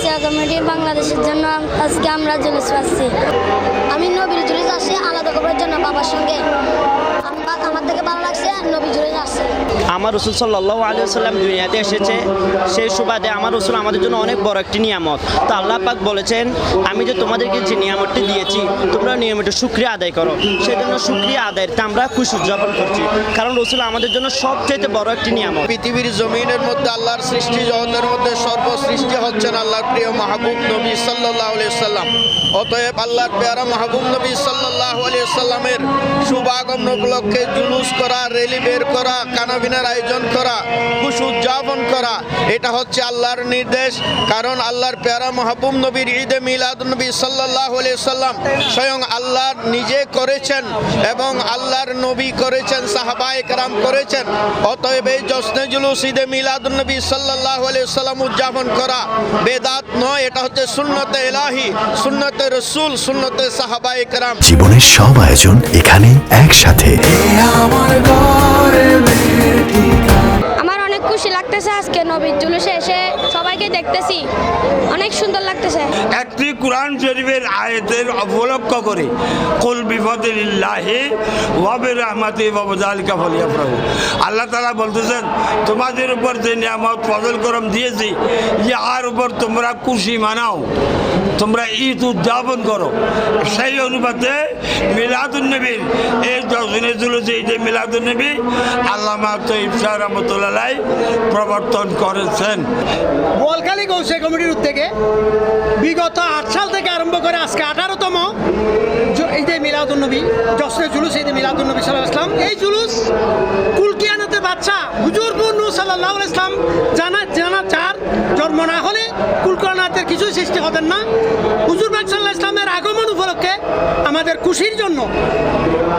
কাউসার committee বাংলাদেশের জন্য আজকে আমরা জুলুস পাচ্ছি। আমি নবীর জুলুস আসছি আলাদা করার জন্য বাবার সঙ্গে। আমার থেকে ভালো লাগছে নবী জুলুস আসছে। আমার রসুল সাল্লাল্লাহু আলাইহি ওয়াসাল্লাম দুনিয়াতে এসেছে, সেই সুবাদে আমার রসুল আমাদের জন্য অনেক বড় একটি নিয়ামত। তো আল্লাহ পাক বলেছেন, আমি যে তোমাদেরকে যে নিয়ামতটি দিয়েছি তোমরা নিয়মিত শুকরিয়া আদায় করো। সেই জন্য শুকরিয়া আদায়তে আমরা খুশি উদযাপন করছি, কারণ রসুল আমাদের জন্য সবচেয়ে বড় একটি নিয়ামত। পৃথিবীর জমিনের মধ্যে আল্লাহর সৃষ্টি জগতের মধ্যে সর্বসৃষ্টি হচ্ছেন আল্লাহর প্রিয় মাহবুব নবী সাল্লাল্লাহু আলাইহি সাল্লাম। অতএব আল্লাহর প্যারা মাহবুব নবী সাল্লাল্লাহু আলাইহি সাল্লামের শুভাগমন উপলক্ষে জুলুস করা, র্যালি বের করা, কানাবিনার আয়োজন করা, খুশি উদযাপন করা, এটা হচ্ছে আল্লাহর নির্দেশ। কারণ আল্লাহর প্যারা মাহবুব নবীর ঈদে মিলাদুন নবী সাল্লাল্লাহু আলাইহি সাল্লাম স্বয়ং আল্লাহ নিজে করেছেন এবং আল্লাহর নবী করেছেন, সাহাবায়ে কেরাম করেছেন। অতএব এই জশ্নে জুলুস ঈদে মিলাদুন নবী সাল্লাল্লাহু আলাইহি সাল্লাম উদযাপন করা বেদাত নয়, এটা হচ্ছে সুন্নতে ইলাহি, সুন্নতে রাসূল, সুন্নতে সাহাবায়ে কেরাম। জীবনের সব আয়োজন এখানে একসাথে। আমার অনেক খুশি লাগতেছে আজকে নবীর জুলুসে এসে সবাইকে দেখতেছি, অনেক সুন্দর লাগতেছে। একটি কোরআন শরীফের আয়াতের উপলক্ষ করে কুল বিফাদিল্লাহি ওয়া বিরহমাতিহি ওয়া বিযালিকা ফালিয়াফরাহু। আল্লাহ তাআলা বলতেছেন, তোমাদের উপর যে নিয়ামত ফজল করম দিয়েছি ইয়ার উপর তোমরা খুশি মানাও, তোমরা ঈদ উদযাপন করো। সেই অনুপাতে মিলাদুন নবীর এই জশ্নে জুলুসে ঈদে মিলাদুন নবী আল্লামা তৈয়ব শাহ রাহমাতুল্লাহ আলাইহি প্রবর্তন করেছেন। বোয়ালখালী কাউসার কমিটির উদ্যোগে বিগত 8 সাল থেকে আরম্ভ করে আজকে 18তম ঈদে মিলাদুন নবী জশ্নে জুলুস ঈদে মিলাদুন নবী সাল্লাল্লাহু আলাইহি ওয়াসাল্লাম। এই জুলুস কুলকিয়ানাতে বাদশা হুজুর নূর সাল্লাল্লাহু আলাইহি ওয়াসাল্লাম জানা চার জন্ম না হলে কুলকিয়ানাতের কিছুই সৃষ্টি হতেন না। হুজুর পাক সাল্লাল্লাহু আলাইহি ওয়াসাল্লামের আগমন উপলক্ষে আমাদের খুশির জন্য,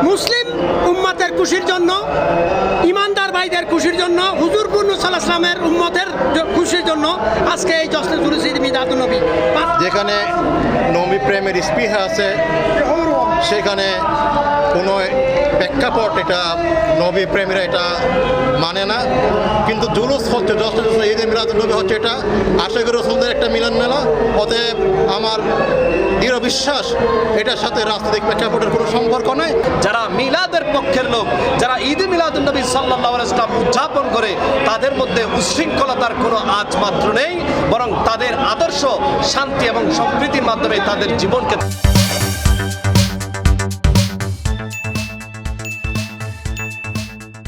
মুসলিম উম্মতের খুশির জন্য, ইমানদার ভাইদের খুশির জন্য, হুজুর নূর সাল্লাল্লাহু আলাইহি ওয়াসাল্লামের উম্মতের খুশির জন্য আজকে এই জশ্নে জুলুস ঈদে মিলাদুন নবী। যেখানে নবী প্রেমের স্পৃহা আছে, সেখানে কোনো প্রেক্ষাপট এটা নবী প্রেমীরা এটা মানে না। কিন্তু জুলুস হচ্ছে জশ্নে জুলুস ঈদে মিলাদুন নবী হচ্ছে এটা আশিক রাসূলদের একটা মিলন মেলা। অতএব আমার দৃঢ় বিশ্বাস এটার সাথে রাজনৈতিক প্রেক্ষাপটের কোনো সম্পর্ক নেই। যারা মিলাদের পক্ষের লোক, যারা ঈদে মিলাদুন নবী সাল্লাল্লাহু আলাইহি ওয়াসাল্লাম উদযাপন করে, তাদের মধ্যে উশৃঙ্খলতার কোনো আঁচ মাত্র নেই, বরং তাদের আদর্শ শান্তি এবং সম্প্রীতির মাধ্যমে তাদের জীবনকে